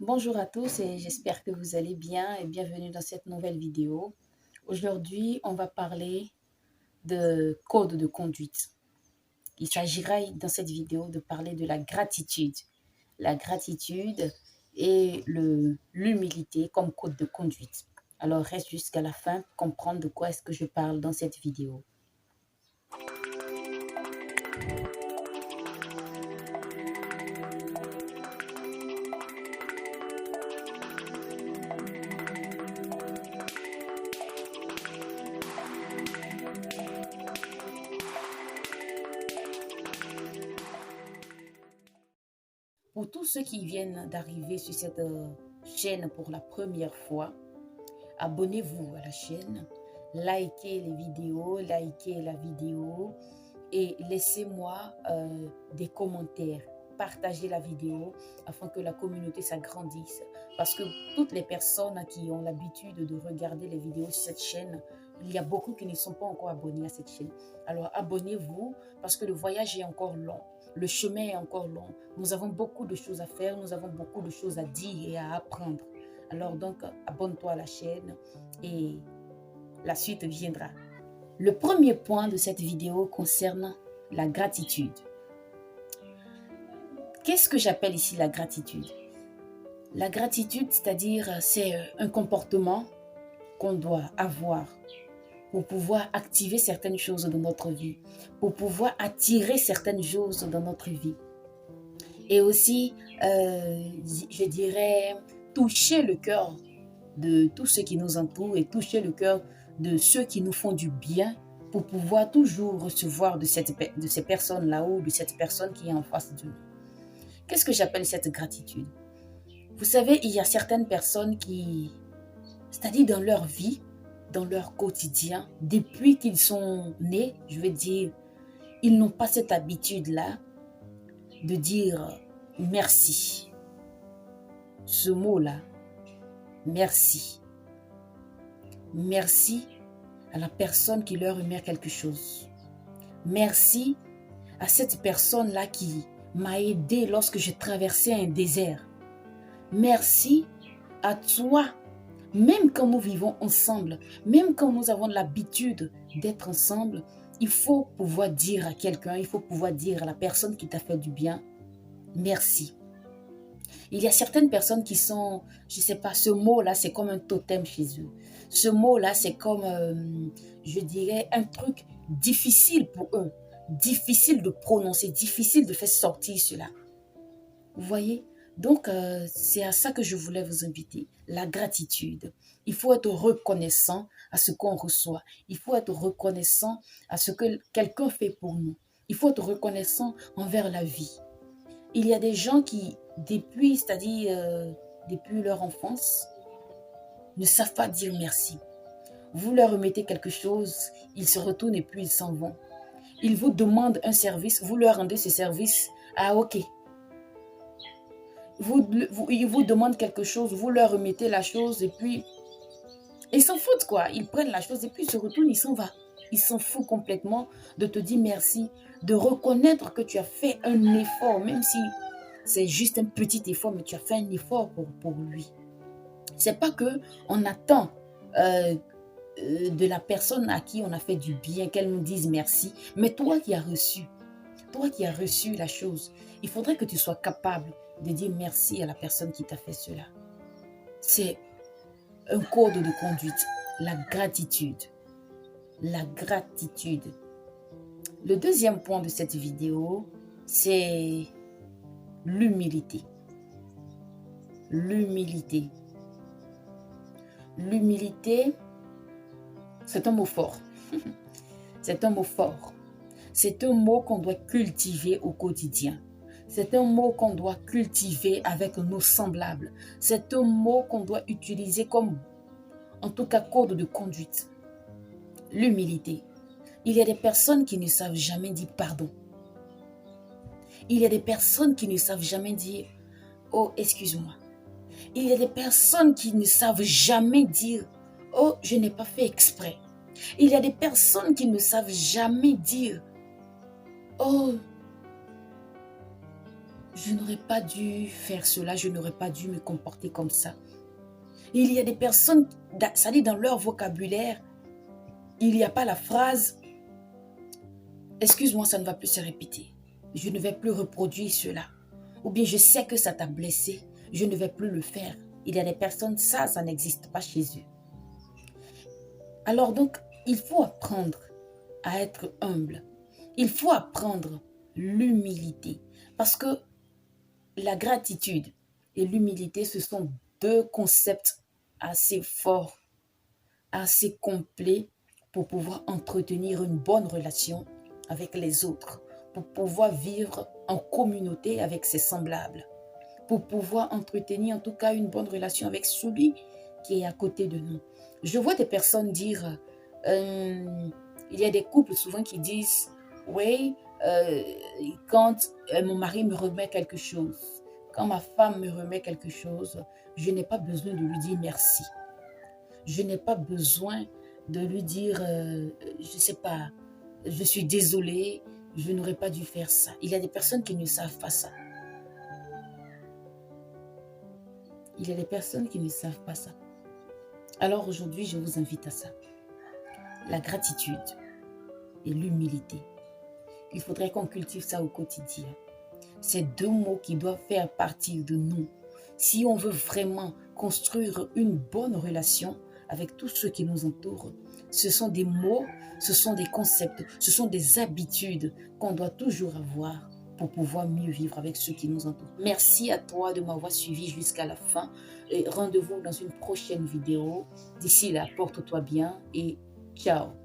Bonjour à tous et j'espère que vous allez bien et bienvenue dans cette nouvelle vidéo. Aujourd'hui, on va parler de code de conduite. Il s'agira dans cette vidéo de parler de la gratitude. La gratitude et l'humilité comme code de conduite. Alors reste jusqu'à la fin pour comprendre de quoi est-ce que je parle dans cette vidéo. Pour tous ceux qui viennent d'arriver sur cette chaîne pour la première fois, abonnez-vous à la chaîne, likez les vidéos, likez la vidéo et laissez-moi des commentaires. Partagez la vidéo afin que la communauté s'agrandisse. Parce que toutes les personnes qui ont l'habitude de regarder les vidéos sur cette chaîne, il y a beaucoup qui ne sont pas encore abonnés à cette chaîne. Alors abonnez-vous parce que le voyage est encore long. Le chemin est encore long. Nous avons beaucoup de choses à faire. Nous avons beaucoup de choses à dire et à apprendre. Alors donc, abonne-toi à la chaîne et la suite viendra. Le premier point de cette vidéo concerne la gratitude. Qu'est-ce que j'appelle ici la gratitude? La gratitude, c'est-à-dire, c'est un comportement qu'on doit avoir pour pouvoir activer certaines choses dans notre vie, pour pouvoir attirer certaines choses dans notre vie. Et aussi, je dirais, toucher le cœur de tous ceux qui nous entourent et toucher le cœur de ceux qui nous font du bien pour pouvoir toujours recevoir de ces personnes-là ou de cette personne qui est en face de nous. Qu'est-ce que j'appelle cette gratitude? Vous savez, il y a certaines personnes qui, c'est-à-dire dans leur vie, dans leur quotidien, depuis qu'ils sont nés, je veux dire, ils n'ont pas cette habitude-là de dire merci. Ce mot-là, merci. Merci à la personne qui leur remet quelque chose. Merci à cette personne-là qui m'a aidé lorsque je traversais un désert. Merci à toi, même quand nous vivons ensemble, même quand nous avons l'habitude d'être ensemble, il faut pouvoir dire à quelqu'un, il faut pouvoir dire à la personne qui t'a fait du bien, merci. Il y a certaines personnes qui sont, je ne sais pas, ce mot-là, c'est comme un totem chez eux. Ce mot-là, c'est comme, je dirais, un truc difficile pour eux, difficile de prononcer, difficile de faire sortir cela. Vous voyez? Donc, c'est à ça que je voulais vous inviter, la gratitude. Il faut être reconnaissant à ce qu'on reçoit. Il faut être reconnaissant à ce que quelqu'un fait pour nous. Il faut être reconnaissant envers la vie. Il y a des gens qui, depuis, c'est-à-dire depuis leur enfance, ne savent pas dire merci. Vous leur remettez quelque chose, ils se retournent et puis ils s'en vont. Ils vous demandent un service, vous leur rendez ce service. Ah ok. Ils vous demandent quelque chose, vous leur remettez la chose et puis ils s'en foutent quoi. Ils prennent la chose et puis ils se retournent, ils s'en vont. Ils s'en foutent complètement de te dire merci, de reconnaître que tu as fait un effort, même si c'est juste un petit effort, mais tu as fait un effort pour lui. C'est pas que on attend de la personne à qui on a fait du bien qu'elle nous dise merci, mais toi qui as reçu la chose, il faudrait que tu sois capable de dire merci à la personne qui t'a fait cela. C'est un code de conduite, la gratitude. La gratitude. Le deuxième point de cette vidéo, c'est l'humilité. L'humilité. L'humilité, c'est un mot fort. C'est un mot fort. C'est un mot qu'on doit cultiver au quotidien. C'est un mot qu'on doit cultiver avec nos semblables. C'est un mot qu'on doit utiliser comme, en tout cas, code de conduite. L'humilité. Il y a des personnes qui ne savent jamais dire pardon. Il y a des personnes qui ne savent jamais dire « Oh, excuse-moi ». Il y a des personnes qui ne savent jamais dire « Oh, je n'ai pas fait exprès ». Il y a des personnes qui ne savent jamais dire « Oh, je n'aurais pas dû faire cela, je n'aurais pas dû me comporter comme ça. Et il y a des personnes, ça dit dans leur vocabulaire, il n'y a pas la phrase « Excuse-moi, ça ne va plus se répéter. Je ne vais plus reproduire cela. » Ou bien « Je sais que ça t'a blessé, je ne vais plus le faire. » Il y a des personnes, ça n'existe pas chez eux. Alors donc, il faut apprendre à être humble. Il faut apprendre l'humilité. Parce que la gratitude et l'humilité, ce sont deux concepts assez forts, assez complets pour pouvoir entretenir une bonne relation avec les autres, pour pouvoir vivre en communauté avec ses semblables, pour pouvoir entretenir en tout cas une bonne relation avec celui qui est à côté de nous. Je vois des personnes dire, il y a des couples souvent qui disent, oui, quand mon mari me remet quelque chose, quand ma femme me remet quelque chose, je n'ai pas besoin de lui dire merci. Je n'ai pas besoin de lui dire, je ne sais pas, je suis désolée, je n'aurais pas dû faire ça. Il y a des personnes qui ne savent pas ça. Il y a des personnes qui ne savent pas ça. Alors aujourd'hui, je vous invite à ça. La gratitude et l'humilité. Il faudrait qu'on cultive ça au quotidien. C'est deux mots qui doivent faire partie de nous. Si on veut vraiment construire une bonne relation avec tous ceux qui nous entourent, ce sont des mots, ce sont des concepts, ce sont des habitudes qu'on doit toujours avoir pour pouvoir mieux vivre avec ceux qui nous entourent. Merci à toi de m'avoir suivi jusqu'à la fin et rendez-vous dans une prochaine vidéo. D'ici là, porte-toi bien et ciao.